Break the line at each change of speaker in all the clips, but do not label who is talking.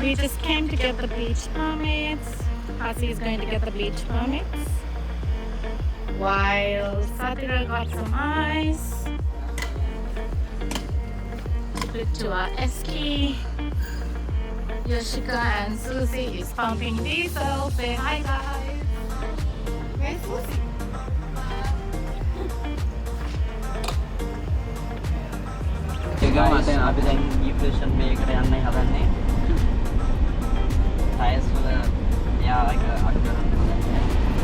We just came to get the beach permits. Hasi is going to get the beach permits. While Satira got some ice. Split to our Eski. Yoshika and Susie is pumping diesel. Say hi guys. Where's Susie?
අපි දැන් ඊප්‍රෙෂන් මේකට යන්නයි හදන්නේ. Tyres වල එයා එක අඩු කරන්න.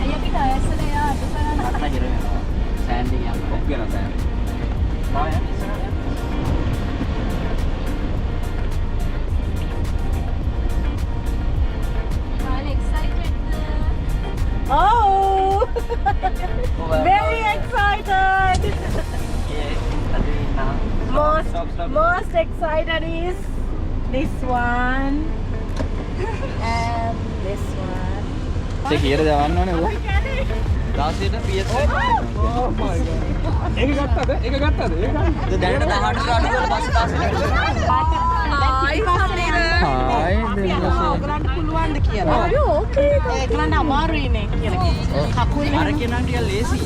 අයියා අපි ටයර්ස් වල එයා අඩු කරන්න.
අන්න හිර වෙනවා. සෑන්ඩ් එක යන්න කොක් වෙනවා සෑන්ඩ්. ආයෙ ඉස්සරහට යන්න.
I'm excited. Oh! Very excited. Most excited is this one and this one.
ඒක කීයට දාන්න ඕනේ ඔය? 16ට PS එක. Oh my god. ඒක ගත්තද? ඒක ගත්තද? ඒක දැනට 18ට අඩු කරලා පස්සේ 16ට.
හායි ඔයගලන්ට පුළුවන්ද කියලා. ඕකේ. ඒගලන්ට අමාරුයිනේ කියලා කිව්වා. කකුල්
අර කෙනා ටික ලේසි.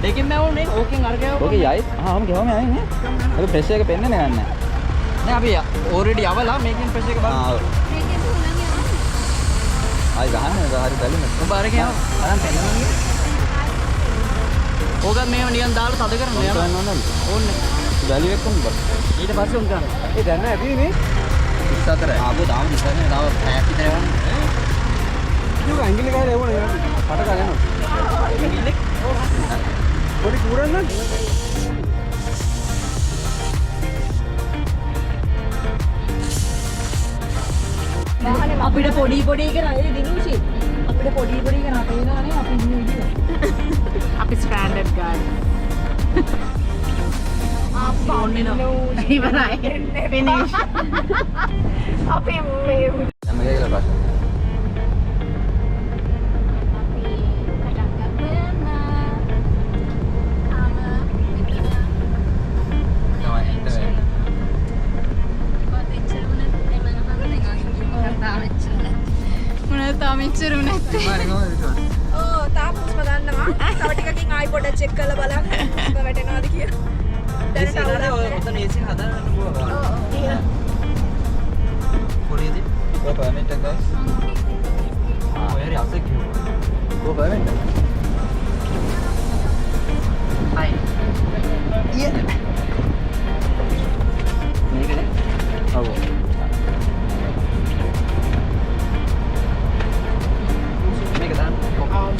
දෙකින් මැවුනේ ඕකෙන් අර ගාව. ඕකේ යයි. ආම ගෙවම යයි නේ. ඒක ප්‍රෙෂර් එක පෙන්නන්නේ නැහැ. නෑ අපි ඔල්රෙඩි යවලා මේකෙන් ප්‍රෙෂර් එක බලන්න. මේකෙන් උලන් යනවා. ආයි ගහන්නේ හරි බැලුම. ඔබ අර කියනවා. අරන් පෙන්නන්නේ. ඕකත් මේව නිකන් දාලා තද කරන්න යනවා. ඕන්නේ. වැලියු එක්කම බල. ඊට පස්සේ උන් ගන්න. ඒ දැන් නෑ අපි මේ 24. ආපෝ දාම ඉස්සරහේ දාව පැයක් විතර යවන්න. ඒක ඇඟිලි ගහලා එවුණා. පට ගන්නවා. ඇඟිල්ලේ පොඩි කුරන්න
අපිට පොඩි පොඩි එක නේද දිනුෂි අපිට පොඩි පොඩි එක නටේනවානේ අපි ඉන්නේ විදිය අපි ස්ටෑන්ඩඩ් ගායි ආපෝන්නේ නෝ ඉවරයි ෆිනිෂ් අපි මේ
යන්න ගිහලා බලන්න
මෙච්චර නැත්තේ. ඕ තාම හුස්ම ගන්නවා. තව ටිකකින් ආයි පොඩ්ඩක් චෙක් කරලා බලන්න. හුස්ම වැටෙනවද කියලා. දැන් තව
ඔතන AC හදාගන්න පුළුවන්.
ඔව්.
කොහේද? ඔය පර්මිට් එක ගයිස්. ඔය හරි අසෙක් කිව්වා. ඔය පර්මිට් එක. හයි. මේකනේ. ඔව්.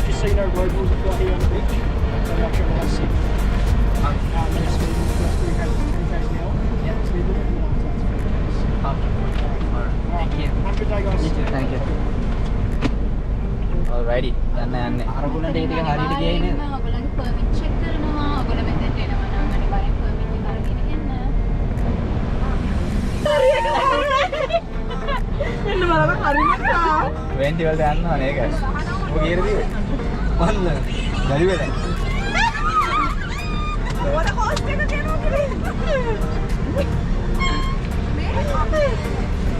Just so you know, road rules we've got here on the beach. So I'm not sure what I see. Minutes speed plus 3,000 an hour.
Yeah.
Speed limit.
Thank you.
Have a good day, guys.
You too. Thank you. Alrighty. යන්න. අරගුණට ඒ ටික හරියට ගියේ නේද?
ඔයගොල්ලන්ගේ permit check කරනවා. ඔයගොල්ලෝ මෙතෙන්ට එනවා නම් අනිවාර්යෙන් පර්මිට් එක අරගෙන එන්න. හරියට එන්න බලන්න හරියට.
20 වලට යනවා නේද? ඔබ ගියරද? මල්ල. බැරි වෙලා.
මොන කෝස්ට් එක කියනවා කියලා. මේ අපේ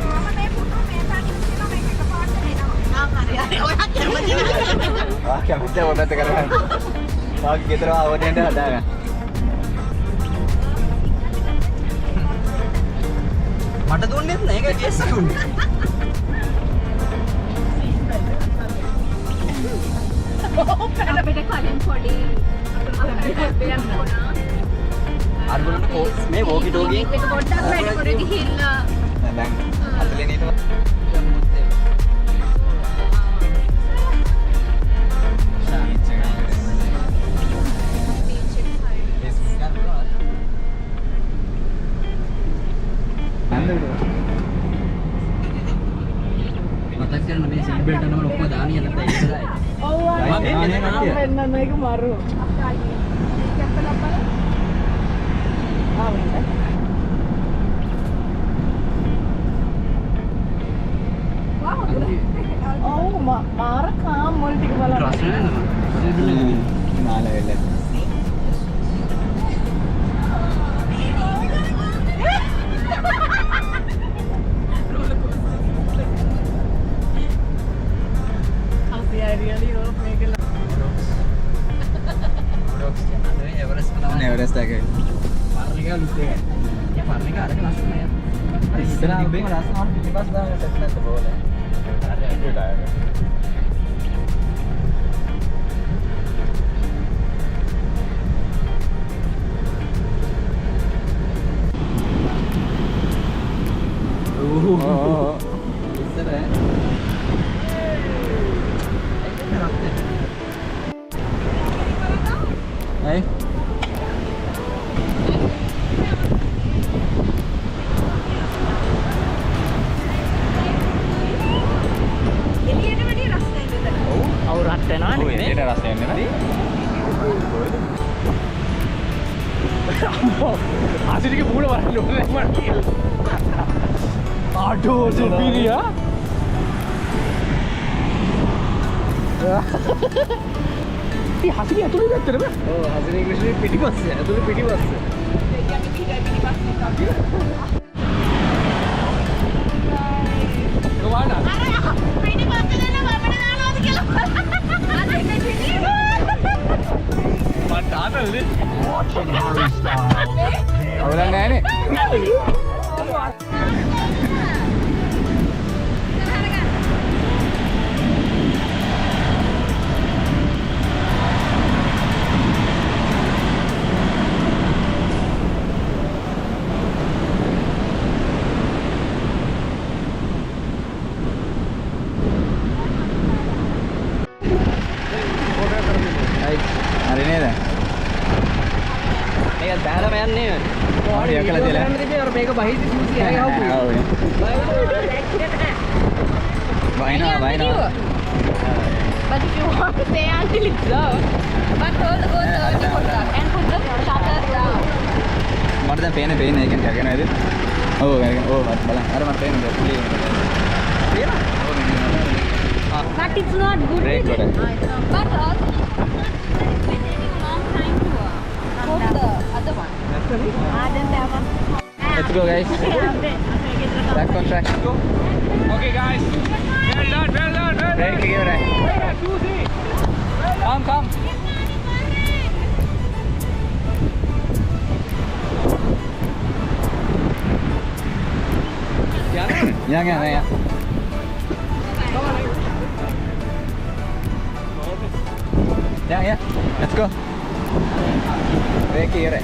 මම මේ පුතෝ මේ තාක්ෂණ කියන මේක එකපාරට එනවා. හරි හරි ඔයා කැමති නේද?
කැමති ඔබට කරගන්න. වාගේ ගෙදර ආවදෙන්ට හදාගන්න. මට දුන්නෙත් නෑ ඒක කේස් එක උන්නේ.
අපිට කලින් පොඩි
අරගොල්ලන්ට මේ වෝකි ටෝකියෙන්
එක පොඩ්ඩක් වැඩි කර ගිහිල්ලා
දැන් අතලේ නේද මතක් කරන්න මේ සීට් බෙල්ට් එක ඔක්කොම දානිය නැත්නම් ඉස්සරහයි.
ඔව් වෙන්න මේක මරු. ඔව් මාර කාම් වල ටික බලන්න.
රස වෙනවා. නාල වෙලා. ලස්සනට පිටිපස්ස දාන්න සෙට් නැද්ද බෝල? හරි අඩුවට ආයෙ. ඉස්සර ඇයි?
එළියට වැඩි රස්නේ මෙතන.
අවු රත් වෙනවා
ඔය
නේ.
එළියට රස එන්නේ නැති.
ආසිරික මූල වරන්න ඕනේ මට කියලා. ආටෝ සුපිරියා. ඉතින් හසිරිය ඇතුලේ දැක්කද බෑ?
ඔව් හසිරේ ක්‍රිෂ්ණේ පිටිපස්සේ ඇතුලේ පිටිපස්සේ.
ඒ කියන්නේ පිටයි පිටිපස්සේ.
ගෝවානා.
අර පිටිපස්සේ දෙන වමන දානවාද කියලා. අද එකයි පිටිපස්සේ.
මට ආතල්නේ.
අවුලක් නැහැනේ. හරි නේද?
මේක බෑලම යන්නේ.
හරි යකලා තියලා.
අර මේක බහිද්දි සූසි ආයෙ හවුපු.
වයින්නවා.
But if you want to stay until it's low, but hold the boat and put the shutter down.
මට දැන් පේන්නේ ඒකෙන් කරගෙන නේද? ඔව් කරගෙන. ඔව් බලන්න. අර මට පේන්නේ පුලි.
But it's not good.
Break
is it?
good.
But also it's taking a long time to hold the other one. Then that one.
Let's go guys. Back on track.
Okay guys. Well done.
Break here.
Susi.
Come. Yeah. Yeah. Let's go. Break here.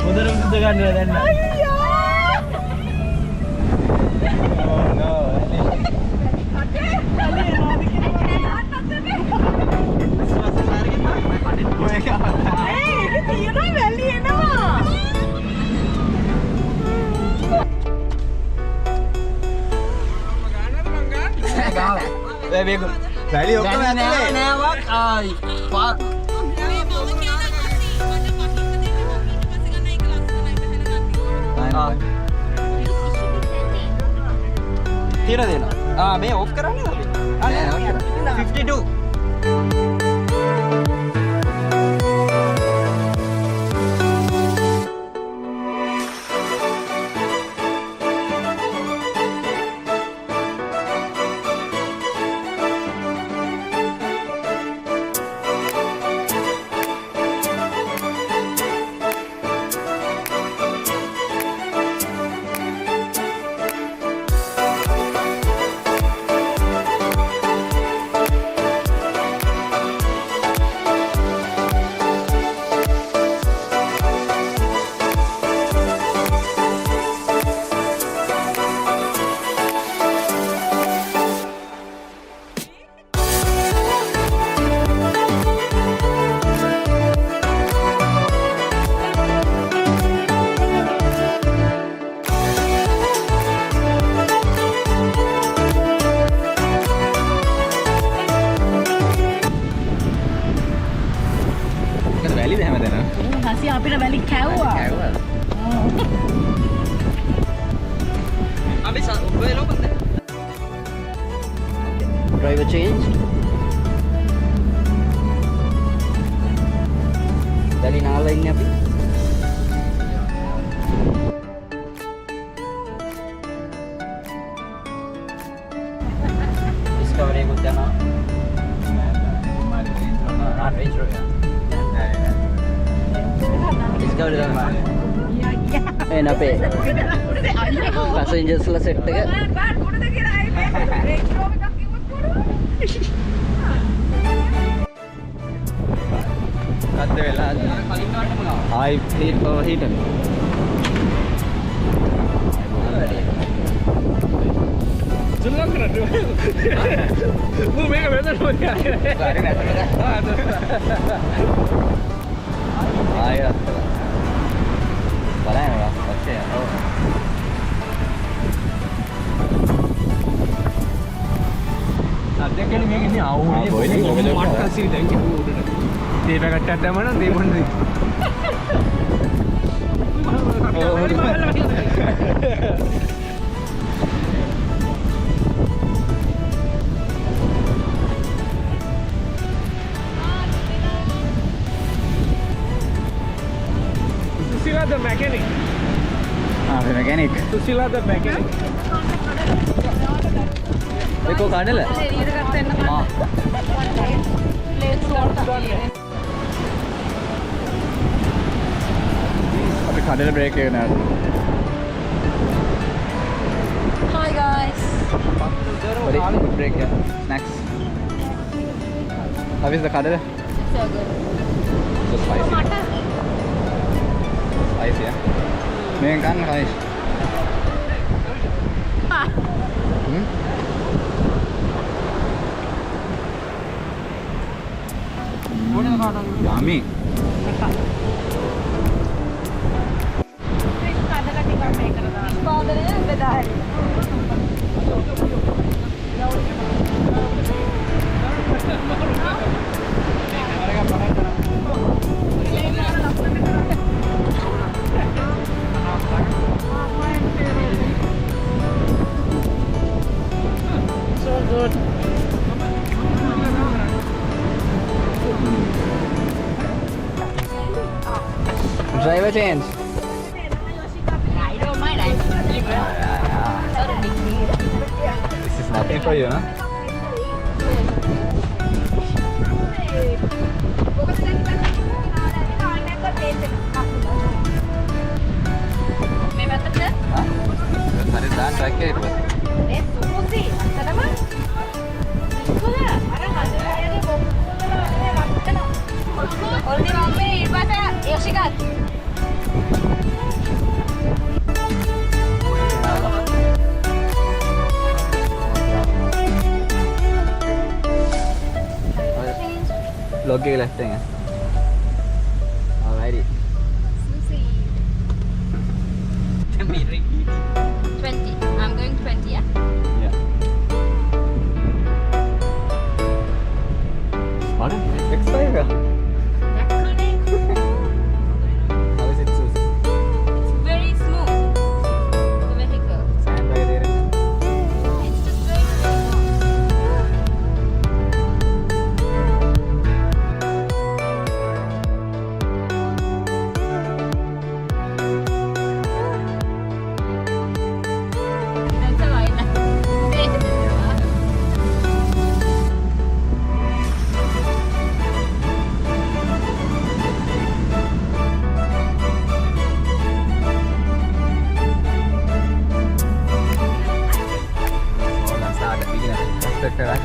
හොඳට විසඳ ගන්නවා දැන්.
මේක වැලි ඔක්කොම ඇතුලේ නෑවක් ආයි Park තියලා දෙනවා මේ ඔෆ් කරන්නේ අපි 52 වැලිද හැමදේම
හසි අපිට වැලි කැව්වා.
අපි ඔබේ ලෝකද driver change දැලි නාලා ඉන්නේ අපි discovery එකක් යනවා range rover discovery දාන්න එන අපේ passengers ලා set එක අද වෙලා ආයි හීට් පවර් හීටර්
සුල්ලම් කරන්නේ මූ මේක වෙනද මොකක්ද
ආයෙත් බලන්න පස්සේ
අධ්‍යක්ෂකනේ මේක ඉන්නේ ආවුනේ
බොයිලින් ඔබ දෙන්න.
පට්ටසි දැන් කිව්ව උඩට තේ පැකට්ටක් දැම්මම තේ බොන්නේ Susila the mechanic.
the mechanic
Susila the mechanic.
ඒක කඩල අපි කඩල බ්‍රේක් එක නෑ
Hi guys.
Ready? Break, yeah. Snacks. How is the kadal?
So good.
So spicy. Spicy, yeah. Main kan guys. Yummy.
So good.
Driver change.
I don't mind.
This is nothing for you, no? Hari dah track itu. Log ke left tengah. Alrighty.
20. I'm going 20, yeah?
Yeah. check කරා.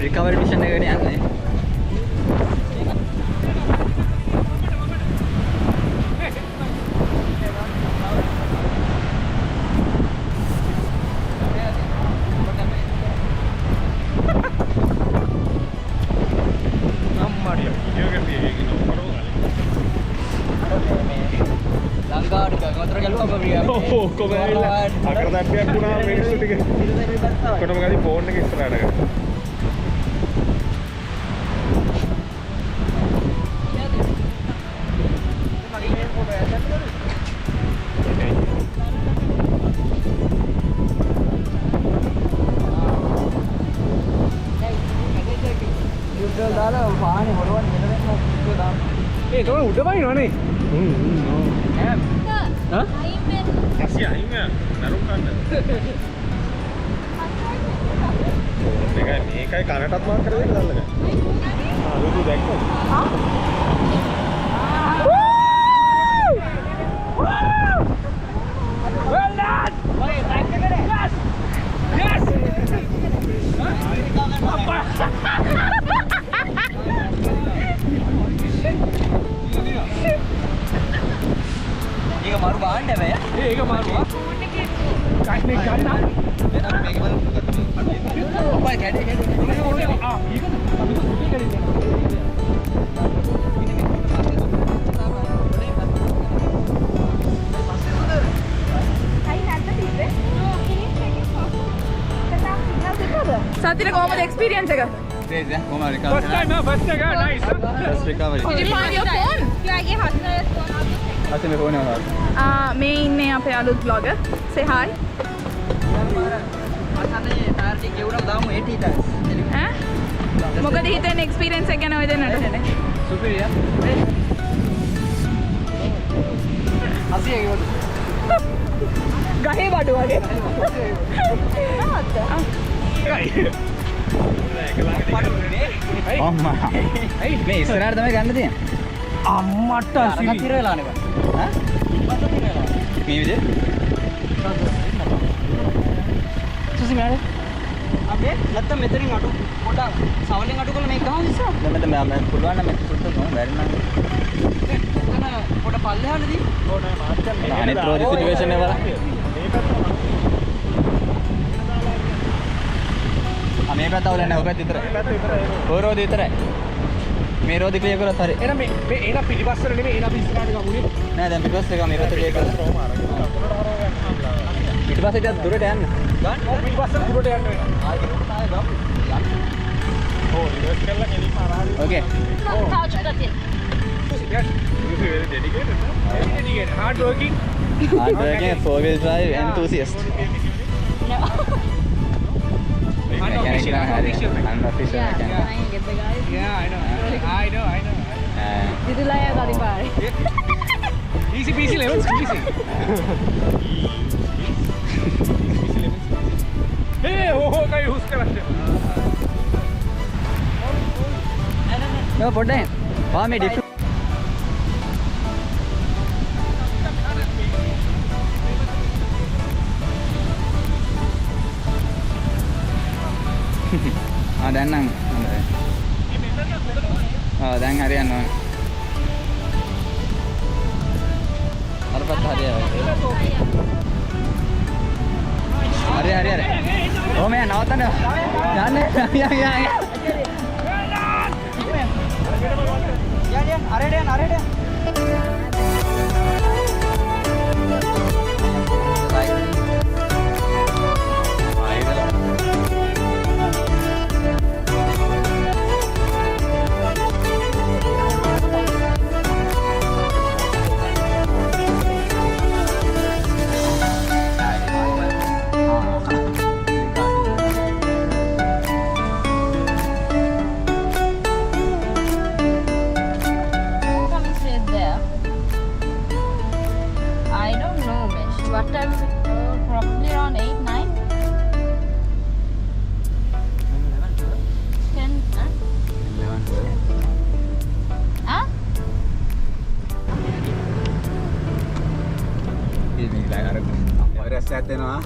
recovery mission එකකට යන්නේ. ලංකාවට ගොතර ගැලුවා බබියා.
ඔව් කොහමද? අකර දැක්කයක් වුණා මිනිස්සු ටික. කොටම ගාලි ෆෝන් එක ඉස්සරහට ගත්තා.
යුද්ධල් දාලා වාහනේ හොරවන්න මෙතන කිව්ව දාන්න.
ඒ තමයි උඩ වයින්නවනේ.
හා?
ඇසිය අයින් නරුම් කන්න. මේකයි කනටත් මාක් කරලා දෙන්න දැල්ලක. ලුදු දැක්කද? හා? Well done! Yes! Yes!
ඒක මාරු බාන්න බෑ.
ඒක මාරුවා. කයිනේ ගන්න.
මේක බලන්න. ඔබයි කැඩේ කැඩේ.
ආ ඒක අපි සුටි කරින්නේ.
සතිර කොහමද එක්ස්පීරියන්ස් එක?
Great, yeah. Komal recovery.
First time, first time, nice.
First recovery.
Did you find your phone?
අතේ මේ ෆෝන් එක ගන්න.
මේ ඉන්නේ අපේ අලුත් බ්ලොගර්. Say hi.
අතනේ ටයර් එක ගෙවුණා දාමු 80 ටයර්ස්.
ඈ? මොකද හිතන්නේ එක්ස්පීරියන්ස් එක ගැන ඔය දෙන්නට?
සුපිරිය. අසියගේ
ගහේ බඩු වගේ.
අම්මා. මේ ඉස්සරහට තමයි ගන්න තියෙන්නේ.
අම්මට
අරකට ඉර වෙලානේ බං. ඈ? මේ විදිහේ? සුසි මෑනේ. අපේ නැත්තම් මෙතනින් අඩු පොඩක් සවලෙන් අඩු කරලා මේක ගහමු ඉස්සර. දැන් මම පුළුවන් නම් මේක සුට්ට කොහොම බැරි නම්. එතන පොඩ පල්ලෙහාලදී. ඕනේ මාත්‍යම් මේ. අනිත් රෝඩ් සිටුේෂන් එක බලන්න.
මේ පැත්තම.
මේ පැත්ත අවුල නැහැ ඔය පැත්ත විතරයි.
මේ පැත්ත විතරයි.
ඔය රෝද විතරයි. මේ රෝද ක්ලියර් කරත් හරි.
එහෙනම් මේ එන පිටිපස්සට නෙමෙයි එන අපි ඉස්සරහට ගමුනේ.
නෑ දැන් පිටිපස්සේ ගම මේ පැත්ත ක්ලියර් කරලා. පිටිපස්සේ ටිකක් දුරට යන්න.
ඔව් පිටිපස්සට දුරට යන්න වෙනවා.
ආයෙත් ආයෙ ගම.
ඔව් රිවර්ස් කරලා ගෙලින්ම අරහරින්.
ඕකේ.
Yes. You feel very dedicated, no? Very dedicated. Hard working.
Hard working, four-wheel drive enthusiast.
Unofficial. Unofficial.
Unofficial mechanic.
Yeah, I know. I know. Easy peasy levels, easy. Hey, oh, kai hus karate.
No, පොඩ්ඩක්. වා මේ ඩිෆ් දැන් නම් හොඳයි. දැන් හරියන්න ඕනේ. අර පැත්ත හරියයි. හරි. ඕ මෙයා නවත්තන්න. යන්නේ. යන්න. අරයට යන්න. එනවා.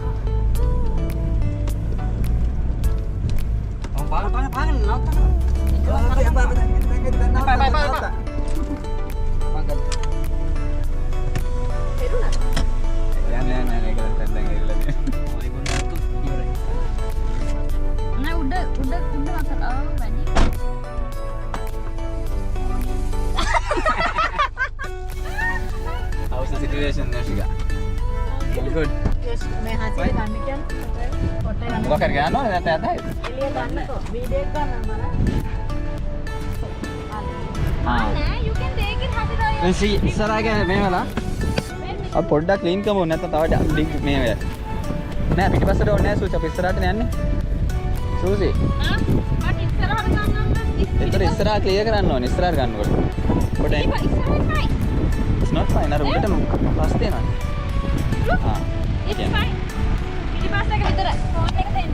පාගන්න නවත්තන්න. How's the situation, Nashika? All good.
Yes, मैं हाथ से गाने क्या ना
Buka kerja ano? Tata.
එළිය ගන්න කො වීඩියෝ එක ගන්න
हाँ.
You can take it happy
See, sir आ गया मैं वाला. अब पॉड्डा क्लीन कम होना था तवा डिग में है. मैं पिटी पास डोर नहीं सोचा पिसराट नहीं आने. सूजी.
हाँ? बट ඉස්සරහට ගන්න
इधर इस्रा क्लियर कराना हो इस्रा करना बोल. पॉड्डा. It's not fine. अरे उल्टा पास देना. हाँ.
It's fine. පිටිපස්ස එක විතරයි. ෆෝන් එක දෙන්න.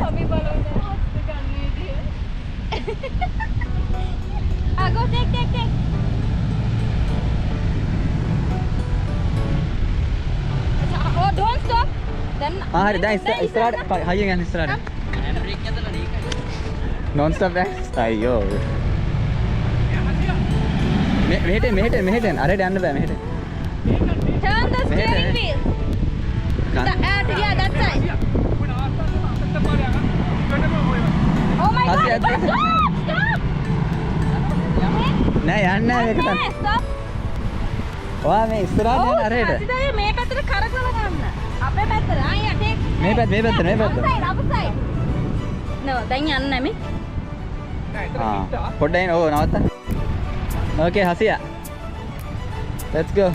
අපි බලන්න හස්ත ගන්න විදිය. Go take. Oh, don't stop. Then
हाँ हरी दाई इस्रा हाई है इस्रा. Non stop dah. Ayo. මෙහෙට අරට යන්න බෑ මෙහෙට.
turn the steering wheel. Yeah, that side. Oh my God.
Stop. නෑ යන්න නෑ මේක තමයි.
Stop.
ඔයා මේ ඉස්සරහට යන්න අරහෙට.
හසිදේ මේ පැත්තට කරකවලා ගන්න. අපේ පැත්තට. ආ take.
මේ පැත්ත.
Other side. No, දැන් යන්න නැමෙ.
පොඩ්ඩක් එන්න. ඕ නවත්ත. Okay, Hasia. Let's go.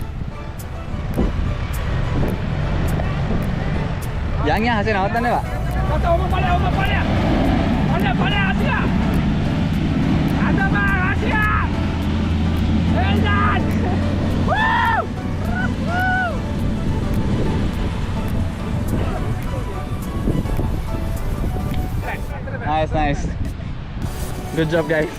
Yang ya Hasia nawatan ya, Pak?
Pada Asia. Ada bang Asia. Edan. Woo!
Nice. Good job, guys.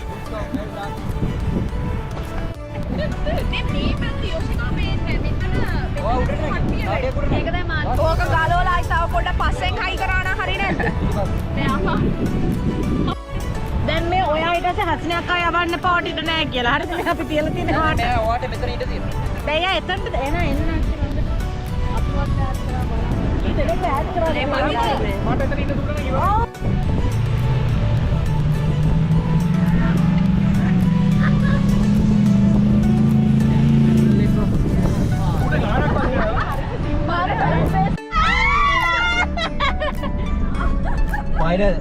ඕක ගලවලා ආයි තව පොඩ්ඩක් පස්සෙන් හයි කරාන හරි නැද්ද?
දැන් මේ ඔයා ඊට පස්සේ හස්නයක් ආය යවන්න පාටිට නෑ කියලා. හරිද? මේ අපි තියලා තියෙන වාට.
නෑ ඔයාට මෙතන ඉඳ තියෙනවා.
දැන් යා එතනට එන අපුවත් ඈඩ් කරා බලන්න. ඊට ඈඩ් කරා.
මට එතන ඉන්න දුන්නා කිව්වා.
Spider.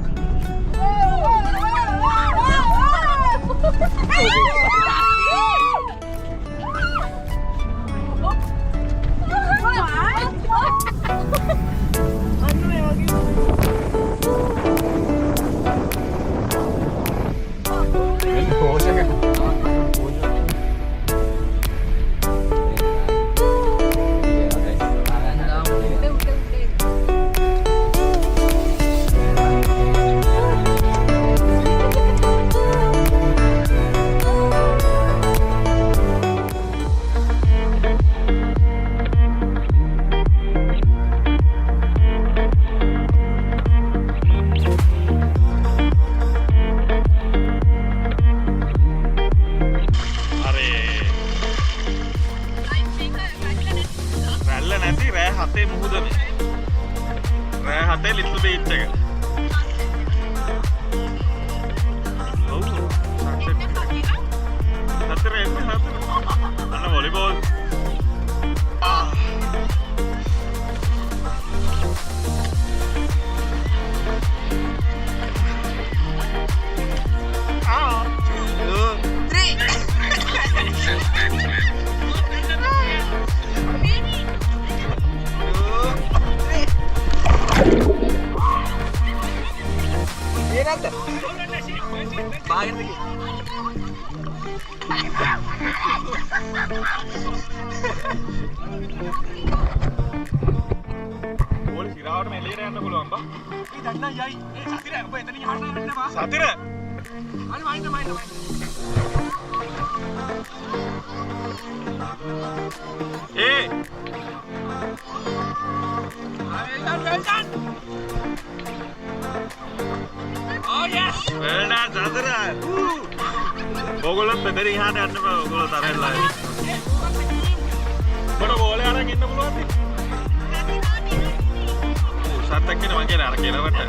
සතිර
ඕගොල්ලොත් මෙතනින් එහාට යන්න බෑ. ඕගොල්ලෝ තරහෙල්ලා. මට බෝලේ අරන් ඉන්න පුළුවන්ද? සත්තක් කියන මං කියන අර කෙලවට.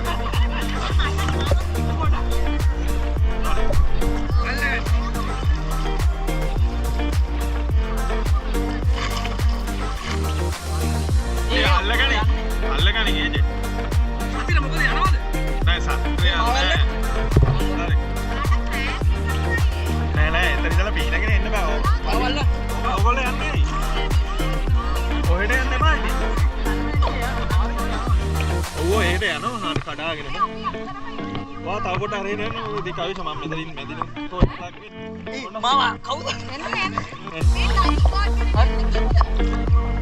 ඒ අල්ලගනි ගේජේ. සතිර මොකද යනවද? නෑ සත්‍ය යන්නේ. නෑ එතන ඉඳලා පීනගෙන එන්න බෑ. ඔයගොල්ලෝ යන්නේ. කොහෙද යන්නේ බෑ. ඔව් එහෙට යනවා හරි කඩාගෙන. වා තව කොට හරියට යනවා. ඔය දෙක ආවිස මම මෙතනින් මැදින් තෝත් ලග්ගේ. මාමා කවුද? එන්න මේ ලයිෆ් බෝට්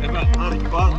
එපා හරි වා.